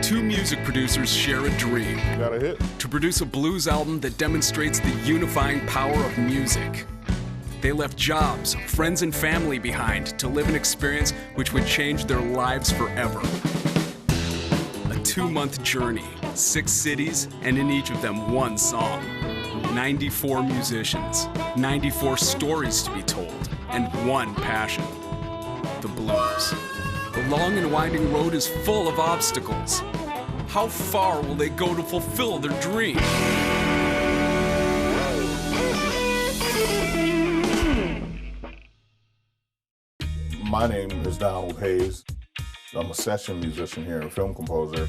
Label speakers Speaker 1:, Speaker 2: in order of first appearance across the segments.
Speaker 1: Two music producers share a dream.
Speaker 2: Got a hit?
Speaker 1: To produce a blues album that demonstrates the unifying power of music. They left jobs, friends, and family behind to live an experience which would change their lives forever. A 2-month journey, 6 cities, and in each of them one song. 94 musicians, 94 stories to be told, and one passion, the blues. The long and winding road is full of obstacles. How far will they go to fulfill their dream?
Speaker 2: My name is Donald Hayes. I'm a session musician here and film composer.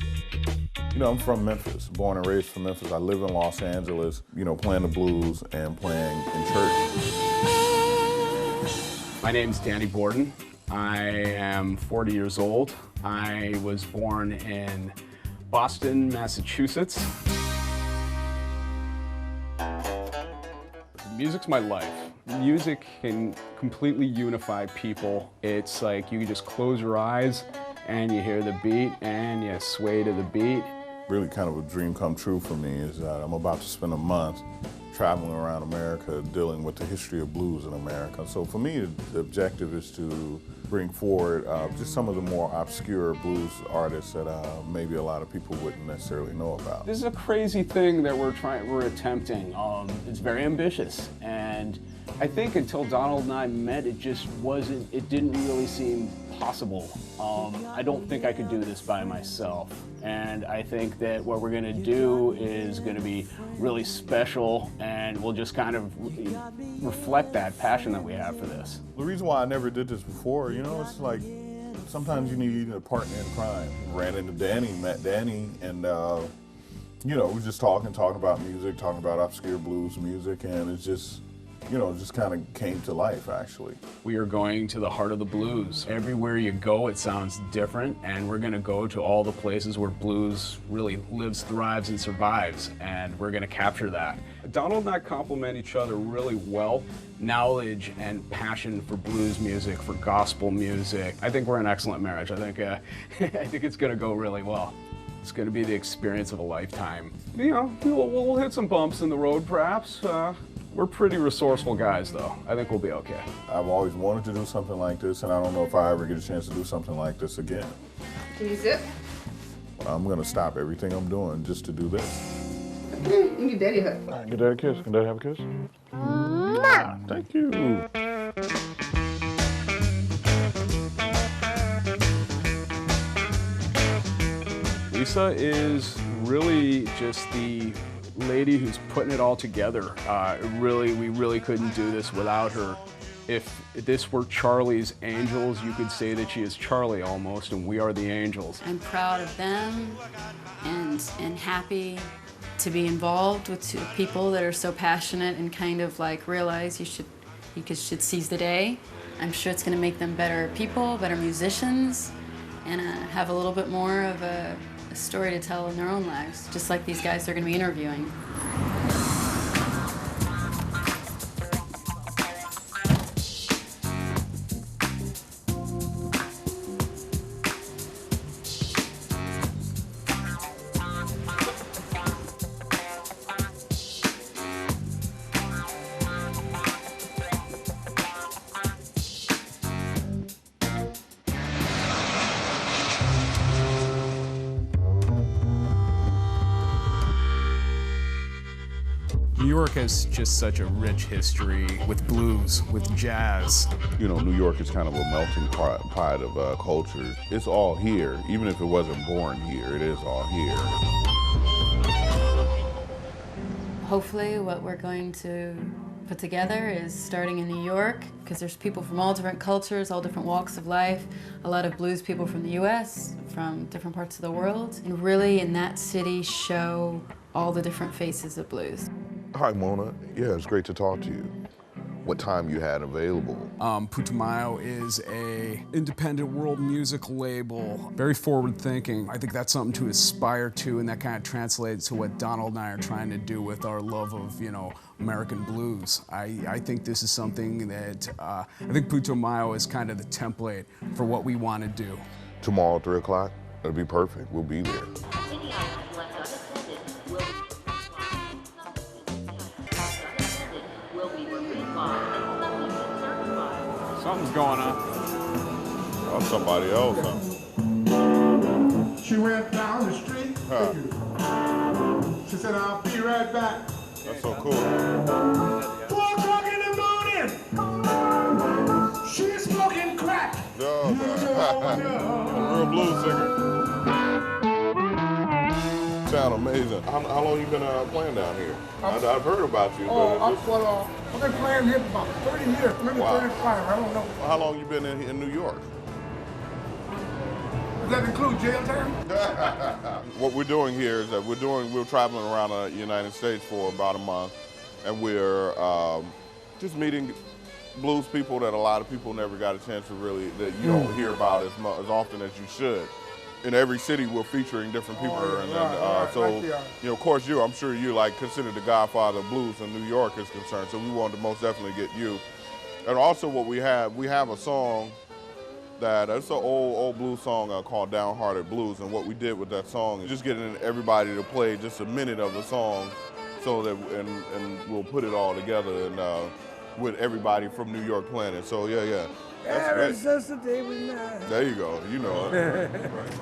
Speaker 2: You know, I'm from Memphis, born and raised from Memphis. I live in Los Angeles, you know, playing the blues and playing in church.
Speaker 3: My name's Danny Borden. I am 40 years old. I was born in Boston, Massachusetts. Music's my life. Music can completely unify people. It's like you can just close your eyes and you hear the beat and you sway to the beat.
Speaker 2: Really kind of a dream come true for me is that I'm about to spend a month traveling around America dealing with the history of blues in America. So for me, the objective is to bring forward just some of the more obscure blues artists that maybe a lot of people wouldn't necessarily know about.
Speaker 3: This is a crazy thing that we're attempting. It's very ambitious, and I think until Donald and I met, it didn't really seem possible. I don't think I could do this by myself. And I think that what we're gonna do is gonna be really special, and we'll just kind of reflect that passion that we have for this.
Speaker 2: The reason why I never did this before, you know, it's like sometimes you need a partner in crime. Ran into Danny, met Danny, and you know, we just talking about music, talking about obscure blues music, and it's just, you know, just kind of came to life, actually.
Speaker 3: We are going to the heart of the blues. Everywhere you go, it sounds different, and we're gonna go to all the places where blues really lives, thrives, and survives, and we're gonna capture that. Donald and I complement each other really well. Knowledge and passion for blues music, for gospel music. I think we're an excellent marriage. I think it's gonna go really well. It's gonna be the experience of a lifetime. You know, we'll hit some bumps in the road, perhaps. We're pretty resourceful guys, though. I think we'll be okay.
Speaker 2: I've always wanted to do something like this, and I don't know if I ever get a chance to do something like this again.
Speaker 4: Can you zip?
Speaker 2: I'm gonna stop everything I'm doing just to do this.
Speaker 4: You give Daddy a hug.
Speaker 2: All right, give Daddy a kiss. Can Daddy have a kiss? Thank you.
Speaker 3: Lisa is really just the lady who's putting it all together. We really couldn't do this without her. If this were Charlie's Angels, you could say that she is Charlie almost, and we are the Angels.
Speaker 5: I'm proud of them and happy to be involved with two people that are so passionate and kind of like realize you should seize the day. I'm sure it's going to make them better people, better musicians, and have a little bit more of a story to tell in their own lives, just like these guys they're going to be interviewing.
Speaker 1: New York has just such a rich history with blues, with jazz.
Speaker 2: You know, New York is kind of a melting pot of cultures. It's all here. Even if it wasn't born here, it is all here.
Speaker 5: Hopefully what we're going to put together is starting in New York, because there's people from all different cultures, all different walks of life, a lot of blues people from the US, from different parts of the world, and really in that city show all the different faces of blues.
Speaker 6: Hi, Mona. Yeah, it's great to talk to you. What time you had available?
Speaker 1: Putumayo is a independent world music label, very forward thinking. I think that's something to aspire to, and that kind of translates to what Donald and I are trying to do with our love of, you know, American blues. I think this is something that, I think Putumayo is kind of the template for what we want to do.
Speaker 6: Tomorrow, 3 o'clock? That'd be perfect. We'll be there.
Speaker 3: Something's going on.
Speaker 2: Oh, somebody else, huh?
Speaker 7: She went down the street.
Speaker 2: Huh.
Speaker 7: She said, I'll be right back.
Speaker 2: That's so cool.
Speaker 7: 4 o'clock in the morning. She's smoking crack.
Speaker 2: No, a real blues singer. Sound amazing. How long you been playing down here? I've heard about you.
Speaker 7: I've been playing here for about 30 years, maybe
Speaker 2: Wow.
Speaker 7: 35, I don't know.
Speaker 2: How long you been in New York?
Speaker 7: Does that include jail time?
Speaker 2: What we're doing here is that we're traveling around the United States for about a month, and we're just meeting blues people that a lot of people never got a chance to really, that you don't hear about as often as you should. In every city, we're featuring different people, of course, I'm sure you like considered the godfather of blues in New York is concerned. So we wanted to most definitely get you. And also, what we have a song it's an old blues song called Downhearted Blues. And what we did with that song is just getting everybody to play just a minute of the song, so that and we'll put it all together and with everybody from New York playing it. So yeah.
Speaker 7: Ever since the day we met.
Speaker 2: There you go. You know it.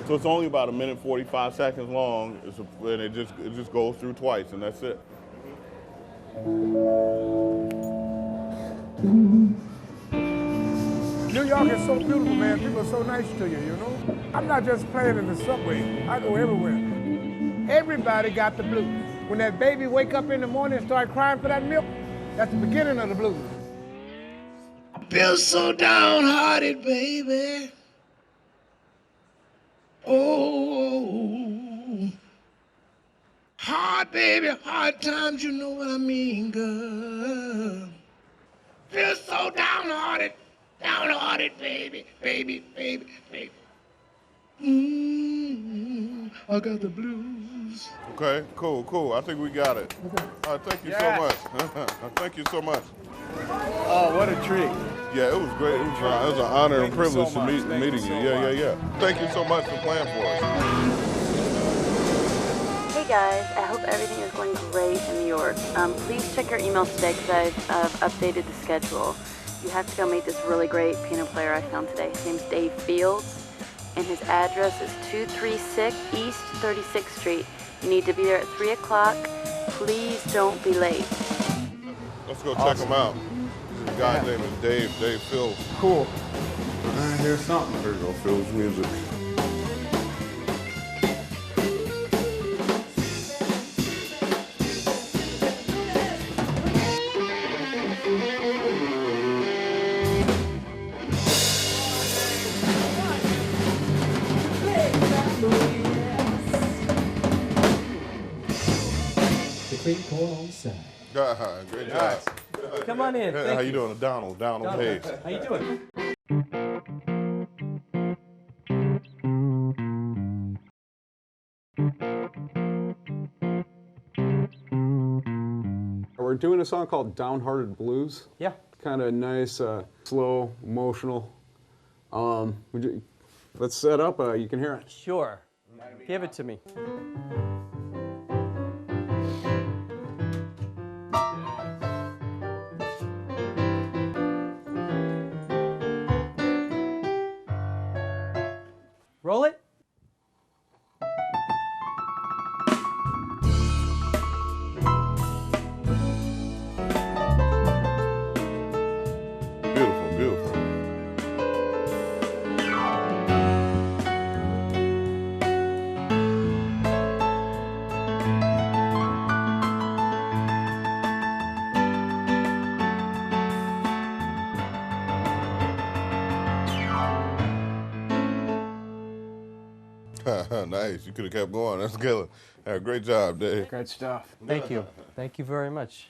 Speaker 2: So it's only about 1:45 seconds long, and it just goes through twice, and that's it.
Speaker 7: New York is so beautiful, man. People are so nice to you, you know? I'm not just playing in the subway. I go everywhere. Everybody got the blues. When that baby wake up in the morning and start crying for that milk, that's the beginning of the blues. I feel so downhearted, baby. Oh, hard, baby, hard times, you know what I mean, girl. Feel so downhearted, baby. I got the blues.
Speaker 2: Okay, cool. I think we got it. Thank you so much. Thank you so much.
Speaker 3: Oh, what a treat.
Speaker 2: Yeah, it was great. It was an honor and privilege to meeting you. Yeah. Thank you so much for playing for us.
Speaker 8: Hey guys, I hope everything is going great in New York. Please check your emails today because I've updated the schedule. You have to go meet this really great piano player I found today. His name's Dave Fields, and his address is 236 East 36th Street. You need to be there at 3 o'clock. Please don't be late.
Speaker 2: Let's go check him out. This guy's name is Dave Fields.
Speaker 3: Cool.
Speaker 2: Here's something. There you go, Fields Music. Great job.
Speaker 9: Come on in.
Speaker 2: How you doing? Donald Hayes.
Speaker 9: How you doing?
Speaker 10: We're doing a song called Downhearted Blues.
Speaker 9: Yeah.
Speaker 10: Kind of nice, slow, emotional. Let's set up, you can hear it.
Speaker 9: Sure. Give it to me. Roll it.
Speaker 2: Beautiful. Nice. You could have kept going. That's killer. Great job, Dave.
Speaker 3: Great stuff.
Speaker 9: Thank you. Thank you very much.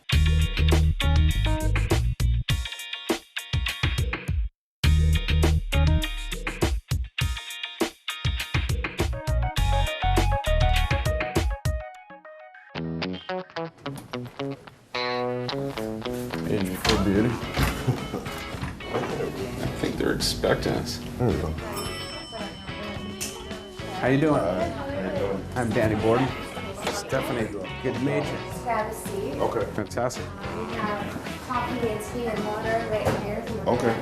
Speaker 10: Age before beauty. I think they're expecting us.
Speaker 2: There you go.
Speaker 3: How you doing? I'm Danny Borden. Stephanie, good to meet you.
Speaker 11: Grab a seat.
Speaker 2: Okay.
Speaker 3: Fantastic.
Speaker 11: We have coffee and tea and water right here. If you want
Speaker 2: Okay.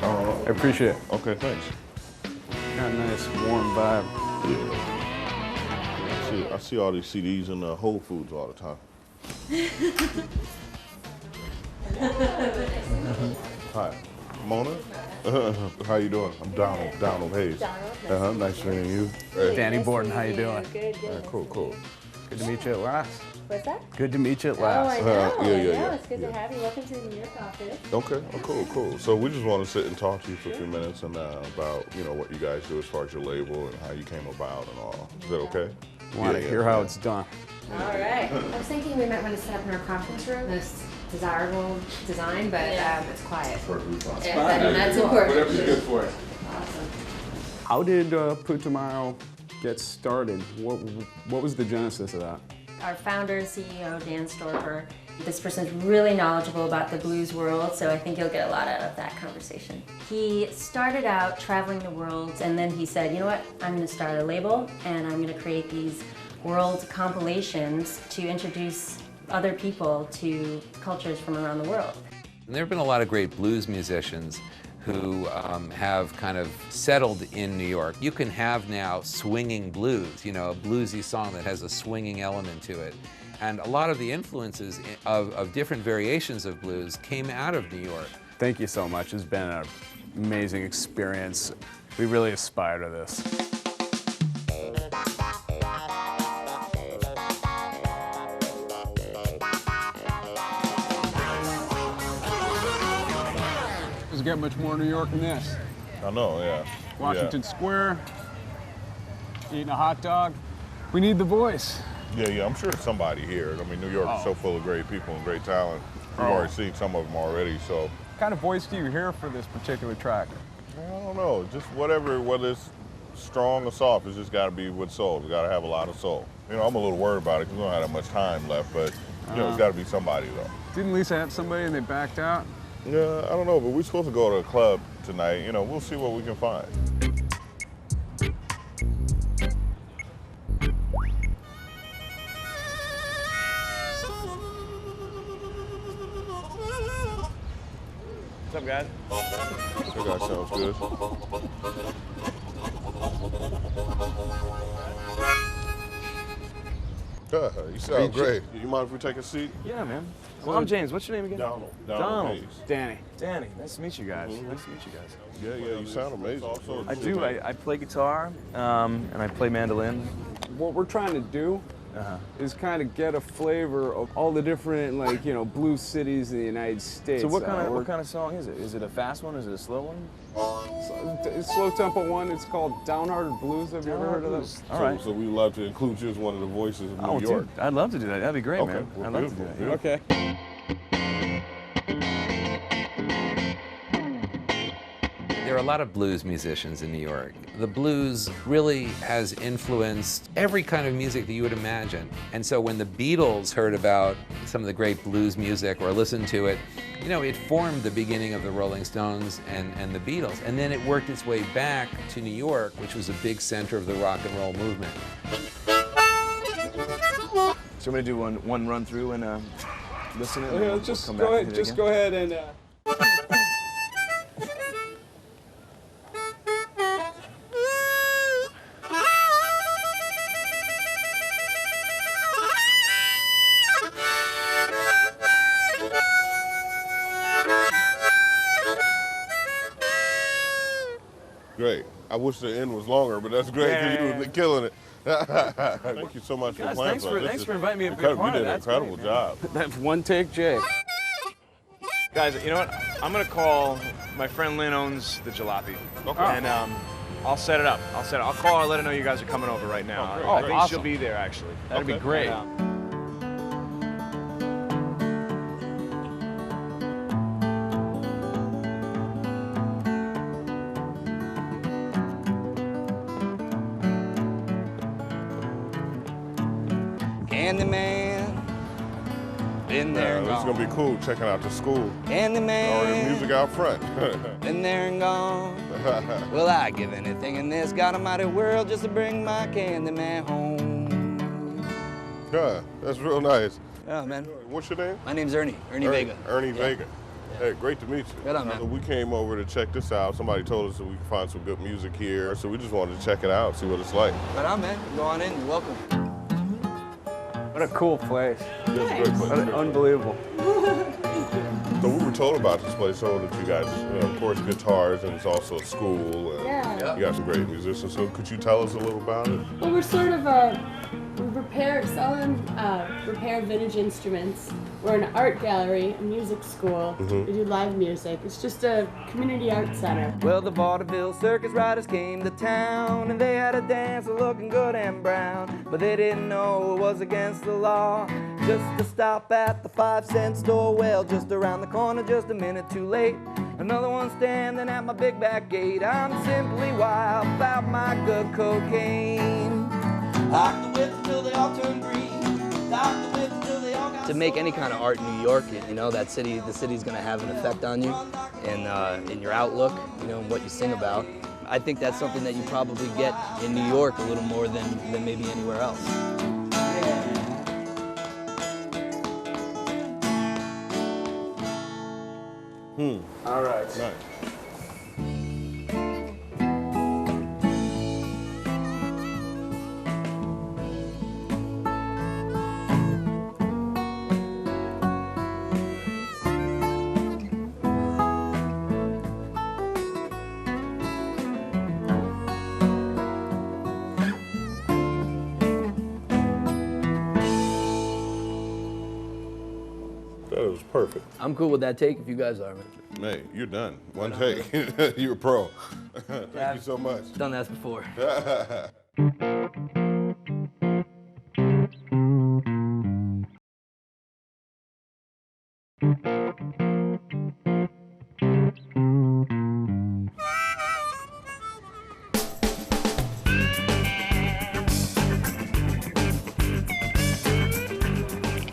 Speaker 3: I appreciate it.
Speaker 2: Okay, thanks.
Speaker 3: Got a nice warm vibe.
Speaker 2: I see all these CDs in the Whole Foods all the time. Hi, Mona. How you doing? I'm Donald Hayes. Nice meeting you. Hey.
Speaker 3: Danny Borden, how you doing?
Speaker 11: Good,
Speaker 2: All right, cool.
Speaker 3: Good to meet you at last.
Speaker 11: What's that?
Speaker 3: Good to meet you at
Speaker 11: Oh, I
Speaker 3: last.
Speaker 11: know.
Speaker 2: yeah.
Speaker 11: It's good to have you. Welcome to the New York office.
Speaker 2: Okay, cool. So we just want to sit and talk to you for a few minutes and about what you guys do as far as your label and how you came about and all. Is that okay?
Speaker 3: Want to hear how it's done?
Speaker 11: All right.
Speaker 12: I was thinking we might want to set up in our conference room. This desirable design, but it's quiet. That's important.
Speaker 2: Whatever's good for you.
Speaker 12: Awesome.
Speaker 3: How did Put Tomorrow get started? What was the genesis of that?
Speaker 12: Our founder and CEO, Dan Storper, this person's really knowledgeable about the blues world, so I think you'll get a lot out of that conversation. He started out traveling the world, and then he said, you know what, I'm going to start a label, and I'm going to create these world compilations to introduce other people to cultures from around the world.
Speaker 13: And there have been a lot of great blues musicians who have kind of settled in New York. You can have now swinging blues, a bluesy song that has a swinging element to it. And a lot of the influences of different variations of blues came out of New York.
Speaker 3: Thank you so much. It's been an amazing experience. We really aspire to this. Doesn't get much more New York than this.
Speaker 2: I know, yeah.
Speaker 3: Washington Square, eating a hot dog. We need the voice.
Speaker 2: Yeah, I'm sure it's somebody here. I mean, New York is so full of great people and great talent. We've already seen some of them already, so.
Speaker 3: What kind of voice do you hear for this particular track?
Speaker 2: I don't know, just whether it's strong or soft, it's just got to be with soul. It's got to have a lot of soul. I'm a little worried about it because we don't have that much time left, but it's got to be somebody though.
Speaker 3: Didn't Lisa have somebody and they backed out?
Speaker 2: Yeah, I don't know, but we're supposed to go to a club tonight. We'll see what we can find.
Speaker 14: What's up, guys?
Speaker 2: That guy sounds good. You sound great. You mind if we take a seat?
Speaker 14: Yeah, man. Well, I'm James. What's your name again?
Speaker 2: Donald. Hayes.
Speaker 3: Danny.
Speaker 14: Danny. Nice to meet you guys. Nice to meet you guys.
Speaker 2: Yeah, you sound amazing.
Speaker 14: I do. I play guitar and I play mandolin.
Speaker 3: What we're trying to do is kind of get a flavor of all the different, blues cities in the United States.
Speaker 14: So what kind of song is it? Is it a fast one? Is it a slow one?
Speaker 3: It's slow tempo one. It's called Downhearted Blues. Have you ever heard of this?
Speaker 14: All right.
Speaker 2: So we'd love to include you as one of the voices of New York.
Speaker 14: Dude, I'd love to do that. That'd be great, man.
Speaker 2: Well,
Speaker 14: I'd love to do that.
Speaker 2: beautiful.
Speaker 3: Okay.
Speaker 13: There are a lot of blues musicians in New York. The blues really has influenced every kind of music that you would imagine. And so when the Beatles heard about some of the great blues music or listened to it, it formed the beginning of the Rolling Stones and the Beatles. And then it worked its way back to New York, which was a big center of the rock and roll movement.
Speaker 14: So I'm gonna do one run through and listen. And
Speaker 3: Okay,
Speaker 14: we'll
Speaker 3: just
Speaker 14: come
Speaker 3: go
Speaker 14: back
Speaker 3: ahead.
Speaker 14: and hit it
Speaker 3: Just
Speaker 14: again.
Speaker 3: go ahead and.
Speaker 2: Great. I wish the end was longer, but that's great because you were killing it. Thank you so much for playing for us.
Speaker 14: Thanks for inviting me to be a part
Speaker 2: You
Speaker 14: of
Speaker 2: did an
Speaker 14: that.
Speaker 2: incredible job.
Speaker 3: That's one take, Jay.
Speaker 14: Guys, you know what? I'm gonna call my friend Lynn owns the Jalopy.
Speaker 2: Okay.
Speaker 14: And I'll set it up. I'll call her, let her know you guys are coming over right now.
Speaker 2: great.
Speaker 14: I think
Speaker 3: Awesome.
Speaker 14: she'll be there actually.
Speaker 3: That'd be great.
Speaker 15: Candyman, Been there and
Speaker 2: It's
Speaker 15: gone.
Speaker 2: gonna be cool checking out the school.
Speaker 15: Candyman.
Speaker 2: Already music out front.
Speaker 15: Been there and gone. Well, I'd give anything in this God Almighty world just to bring my Candyman home.
Speaker 2: Yeah, that's real nice.
Speaker 15: Yeah, man.
Speaker 2: What's your name?
Speaker 15: My name's Ernie. Ernie Vega.
Speaker 2: Ernie
Speaker 15: Yeah.
Speaker 2: Vega. Hey, great to meet you.
Speaker 15: Right on, man.
Speaker 2: So we came over to check this out. Somebody told us that we could find some good music here, so we just wanted to check it out, see what it's like.
Speaker 15: Right on, man. Go on in. You're welcome.
Speaker 10: What a cool place.
Speaker 2: It's a great place.
Speaker 10: Unbelievable.
Speaker 2: So we were told about this place, so that you guys, of course, guitars, and it's also a school. And
Speaker 16: Yeah.
Speaker 2: You got some great musicians. So could you tell us a little about it?
Speaker 16: Well, we're sort of we repair vintage instruments. We're an art gallery, a music school.
Speaker 2: Mhm.
Speaker 16: We do live music. It's just a community art center.
Speaker 15: Well, the vaudeville circus riders came to town, and they had a dancer looking good and brown, but they didn't know it was against the law just to stop at the 5-cent store. Well, just around the corner, just a minute too late, another one standing at my big back gate. I'm simply wild about my good cocaine. Lock the whips until they all turn green. Lock the whips until they all got. To make any kind of art in New York, you know, the city's gonna have an effect on you and in your outlook, you know, and what you sing about. I think that's something that you probably get in New York a little more than maybe anywhere else.
Speaker 10: All right.
Speaker 2: Nice. That was perfect.
Speaker 15: I'm cool with that take if you guys are, man.
Speaker 2: Hey, you're done. One take. You're a pro. Thank you so much.
Speaker 15: Done that before.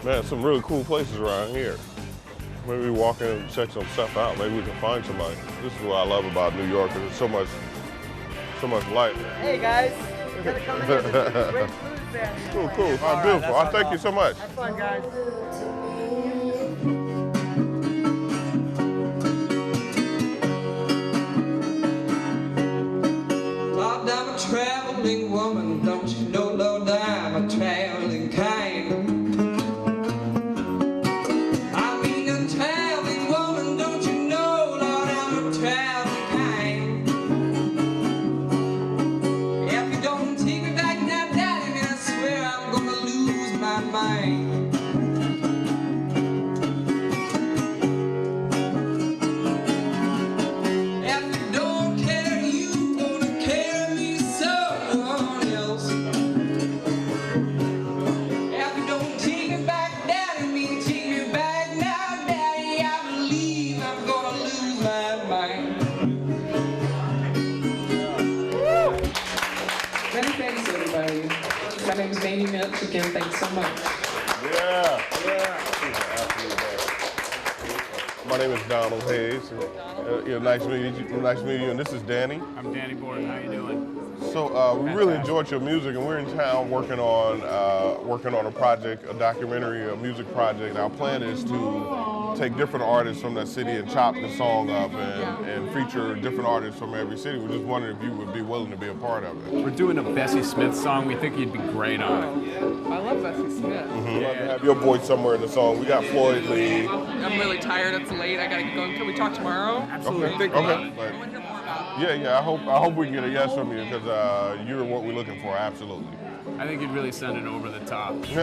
Speaker 2: Man, some really cool places around here. Maybe walk in and check some stuff out. Maybe we can find somebody. This is what I love about New York. There's so much light.
Speaker 17: Hey guys, we're gonna come in here. This is a great blues band.
Speaker 2: Cool, cool. Beautiful. Thank you so much.
Speaker 17: Have fun, guys.
Speaker 18: Lord, I'm a traveling woman, don't you know, Lord, I'm a traveling kind. I mean a traveling woman, don't you know, Lord, I'm a traveling kind. If you don't take me back now, Daddy, man, I swear I'm gonna lose my mind.
Speaker 19: Many thanks, everybody. My name is Mamie Mitch. Again, thanks so much.
Speaker 2: Yeah. My name is Donald Hayes. Nice meeting you. Nice meeting you. And this is Danny.
Speaker 3: I'm Danny Borden. How you doing?
Speaker 2: So we really enjoyed your music, and we're in town working on a project, a documentary, a music project. Our plan is to take different artists from that city and chop the song up and feature different artists from every city. We're just wondering if you would be willing to be a part of it.
Speaker 3: We're doing a Bessie Smith song. We think you'd be great on it.
Speaker 19: I love Bessie Smith.
Speaker 2: I'd love to have your voice somewhere in the song. We got Floyd Lee.
Speaker 19: I'm really tired. It's late. I gotta get going. Can we talk tomorrow?
Speaker 3: Absolutely.
Speaker 19: Think about it.
Speaker 2: Yeah. I hope we can get a yes from you because you're what we're looking for. Absolutely.
Speaker 3: I think you'd really send it over the top.
Speaker 2: Okay.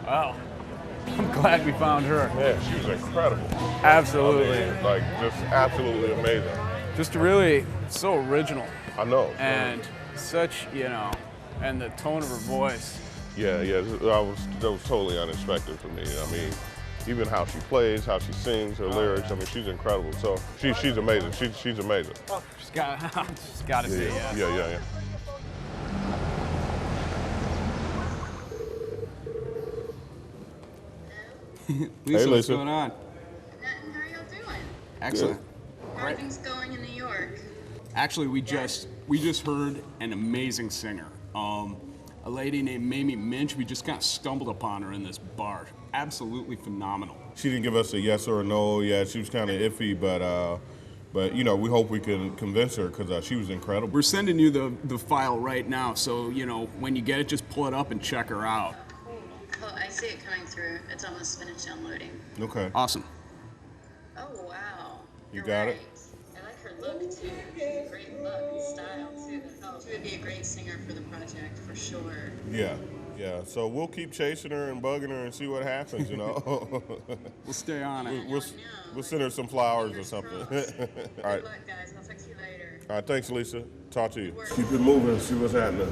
Speaker 3: Wow. I'm glad we found her.
Speaker 2: Yeah, she was incredible.
Speaker 3: Absolutely.
Speaker 2: I mean, like, just absolutely amazing.
Speaker 3: Just really so original.
Speaker 2: I know.
Speaker 3: And such, and the tone of her voice.
Speaker 2: Yeah, that was totally unexpected for me. I mean, even how she plays, how she sings, her lyrics. I mean, she's incredible. So she's amazing. She's amazing.
Speaker 3: She's got to say yes.
Speaker 2: Yeah.
Speaker 1: Lisa,
Speaker 2: Hey,
Speaker 1: what's
Speaker 2: Lisa.
Speaker 1: going on?
Speaker 20: How are y'all doing?
Speaker 1: Excellent.
Speaker 20: How are things going in New York?
Speaker 1: Actually, we just heard an amazing singer. A lady named Mamie Minch. We just kind of stumbled upon her in this bar. Absolutely phenomenal.
Speaker 2: She didn't give us a yes or a no yet. She was kind of iffy, but you know, we hope we can convince her because she was incredible.
Speaker 1: We're sending you the file right now, so you know when you get it, just pull it up and check her out.
Speaker 20: Oh, I see it coming through. It's almost finished downloading.
Speaker 2: Okay.
Speaker 1: Awesome.
Speaker 20: Oh, wow.
Speaker 2: You got it?
Speaker 20: I like her look, too. Great look and style, too. Oh, she would be a great singer for the project, for sure.
Speaker 2: Yeah. Yeah. So we'll keep chasing her and bugging her and see what happens. You know.
Speaker 1: We'll stay on it.
Speaker 2: We'll send her some flowers or something. All right.
Speaker 20: Good luck, guys. I'll talk to you later.
Speaker 2: All right. Thanks, Lisa. Talk to you. Keep it moving. See what's happening.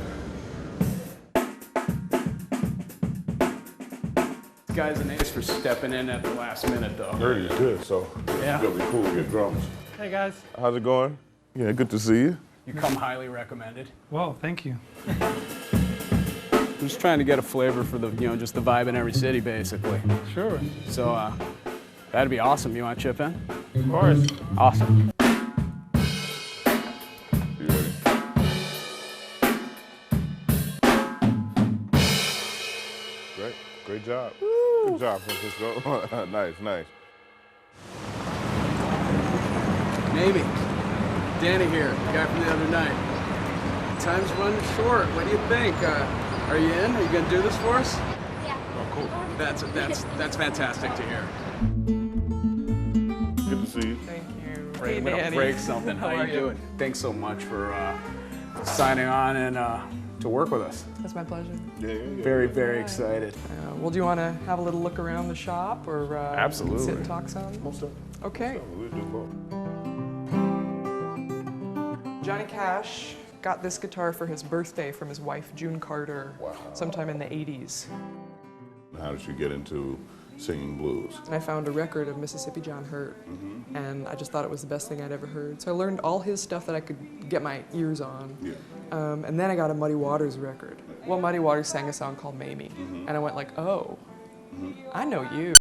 Speaker 3: Guys and Ace for stepping in at the last minute, though.
Speaker 2: 30 is good, so
Speaker 3: Yeah.
Speaker 2: it's gonna be cool to get drums.
Speaker 9: Hey guys.
Speaker 2: How's it going? Yeah, good to see you.
Speaker 3: You come highly recommended.
Speaker 21: Well, thank you.
Speaker 3: I'm just trying to get a flavor for the, just the vibe in every city, basically.
Speaker 21: Sure.
Speaker 3: So, that'd be awesome. You want to chip in?
Speaker 21: Of course.
Speaker 3: Awesome.
Speaker 2: You ready? Great job. Good job, Francisco. Nice, nice.
Speaker 1: Maybe. Danny here, guy from the other night. Time's running short. What do you think? Are you in? Are you gonna do this for us?
Speaker 11: Yeah.
Speaker 2: Oh, cool.
Speaker 1: That's fantastic to hear.
Speaker 2: Good to see you.
Speaker 21: Thank you.
Speaker 3: We're gonna break something. How you doing? Thanks so much for signing on and to work with us.
Speaker 21: That's my pleasure.
Speaker 2: Yeah.
Speaker 3: Very, very excited.
Speaker 21: Well, do you want to have a little look around the shop or
Speaker 3: Absolutely.
Speaker 21: sit and talk some? Okay.
Speaker 2: We'll do both.
Speaker 21: Johnny Cash got this guitar for his birthday from his wife, June Carter, sometime in the 80s.
Speaker 2: How did you get into singing blues?
Speaker 21: And I found a record of Mississippi John Hurt, and I just thought it was the best thing I'd ever heard. So I learned all his stuff that I could get my ears on.
Speaker 2: Yeah.
Speaker 21: And then I got a Muddy Waters record. Well, Muddy Waters sang a song called Mamie, and I went like, oh, I know you.